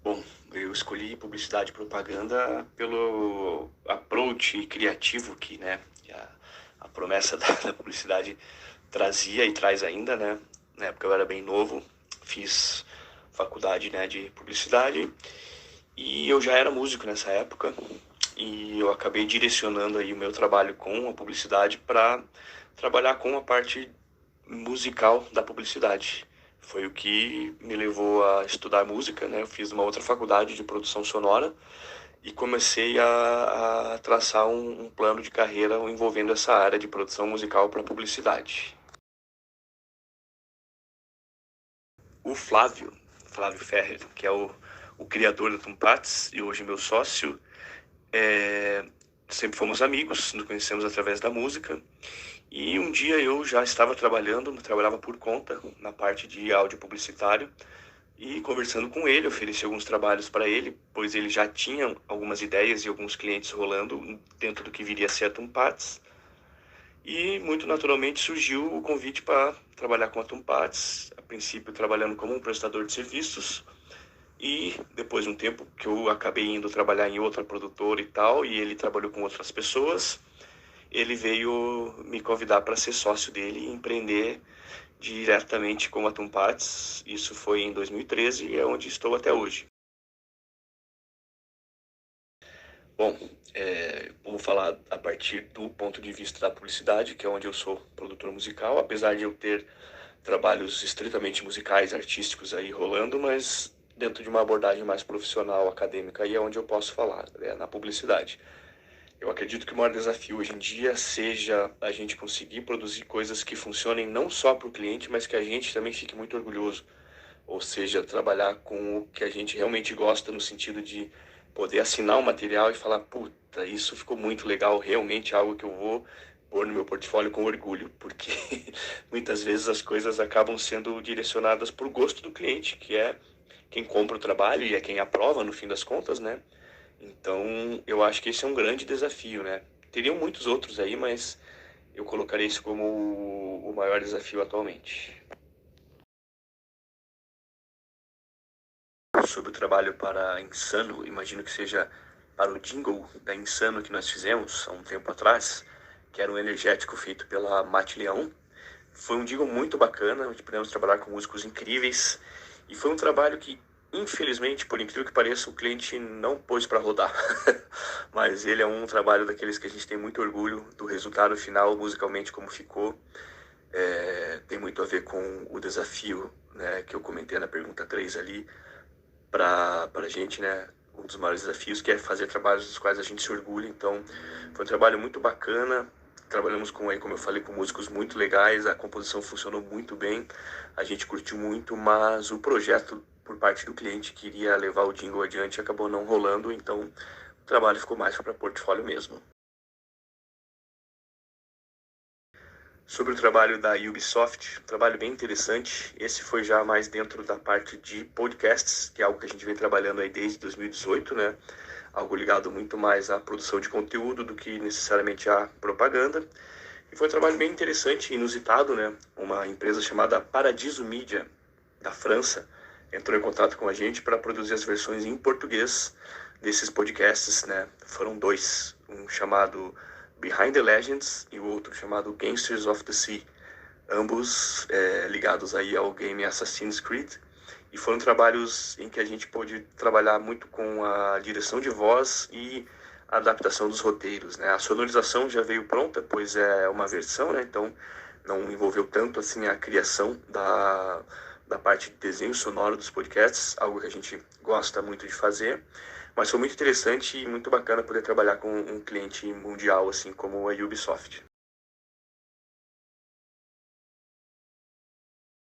Bom, eu escolhi publicidade e propaganda pelo approach criativo que a promessa da publicidade trazia e traz ainda, né? Na época eu era bem novo, fiz faculdade, né, de publicidade e eu já era músico nessa época e eu acabei direcionando aí o meu trabalho com a publicidade para trabalhar com a parte musical da publicidade. Foi o que me levou a estudar música, né? Eu fiz uma outra faculdade de produção sonora e comecei a traçar um plano de carreira envolvendo essa área de produção musical para publicidade. O Flávio Ferrer, que é o criador da Tumpates e hoje meu sócio, é, sempre fomos amigos, nos conhecemos através da música. E um dia eu já estava trabalhava por conta na parte de áudio publicitário e conversando com ele, ofereci alguns trabalhos para ele, pois ele já tinha algumas ideias e alguns clientes rolando dentro do que viria a ser a Tumpates. E muito naturalmente surgiu o convite para trabalhar com a Tumpates, a princípio trabalhando como um prestador de serviços, e depois de um tempo que eu acabei indo trabalhar em outra produtora e tal, e ele trabalhou com outras pessoas, ele veio me convidar para ser sócio dele e empreender diretamente com a Tumpates. Isso foi em 2013 e é onde estou até hoje. Bom, vamos falar a partir do ponto de vista da publicidade, que é onde eu sou produtor musical, apesar de eu ter trabalhos estritamente musicais, artísticos aí rolando, mas dentro de uma abordagem mais profissional, acadêmica, aí é onde eu posso falar, na publicidade. Eu acredito que o maior desafio hoje em dia seja a gente conseguir produzir coisas que funcionem não só para o cliente, mas que a gente também fique muito orgulhoso. Ou seja, trabalhar com o que a gente realmente gosta no sentido de poder assinar um material e falar, puta, isso ficou muito legal, realmente é algo que eu vou pôr no meu portfólio com orgulho, porque muitas vezes as coisas acabam sendo direcionadas por gosto do cliente, que é quem compra o trabalho e é quem aprova no fim das contas, né? Então, eu acho que esse é um grande desafio, né? Teriam muitos outros aí, mas eu colocaria isso como o maior desafio atualmente. Sobre o trabalho para Insano, imagino que seja para o jingle da Insano que nós fizemos há um tempo atrás, que era um energético feito pela Mate Leão. Foi um jingle muito bacana, onde pudemos trabalhar com músicos incríveis, e foi um trabalho que, infelizmente, por incrível que pareça, o cliente não pôs para rodar. Mas ele é um trabalho daqueles que a gente tem muito orgulho do resultado final, musicalmente, como ficou. Tem muito a ver com o desafio, né, que eu comentei na pergunta 3 ali, para a gente, né, um dos maiores desafios, que é fazer trabalhos dos quais a gente se orgulha. Então, foi um trabalho muito bacana. Trabalhamos com, aí, como eu falei, com músicos muito legais, a composição funcionou muito bem, a gente curtiu muito, mas o projeto por parte do cliente que iria levar o jingle adiante acabou não rolando, então o trabalho ficou mais para portfólio mesmo. Sobre o trabalho da Ubisoft, um trabalho bem interessante. Esse foi já mais dentro da parte de podcasts, que é algo que a gente vem trabalhando aí desde 2018, né? Algo ligado muito mais à produção de conteúdo do que necessariamente à propaganda. E foi um trabalho bem interessante e inusitado, né? Uma empresa chamada Paradiso Media, da França, entrou em contato com a gente para produzir as versões em português desses podcasts, né? Foram dois, um chamado Behind the Legends e o outro chamado Gangsters of the Sea, ambos ligados aí ao game Assassin's Creed, e foram trabalhos em que a gente pôde trabalhar muito com a direção de voz e a adaptação dos roteiros, né? A sonorização já veio pronta, pois é uma versão, né? Então não envolveu tanto assim a criação da parte de desenho sonoro dos podcasts, algo que a gente gosta muito de fazer. Mas foi muito interessante e muito bacana poder trabalhar com um cliente mundial assim como a Ubisoft.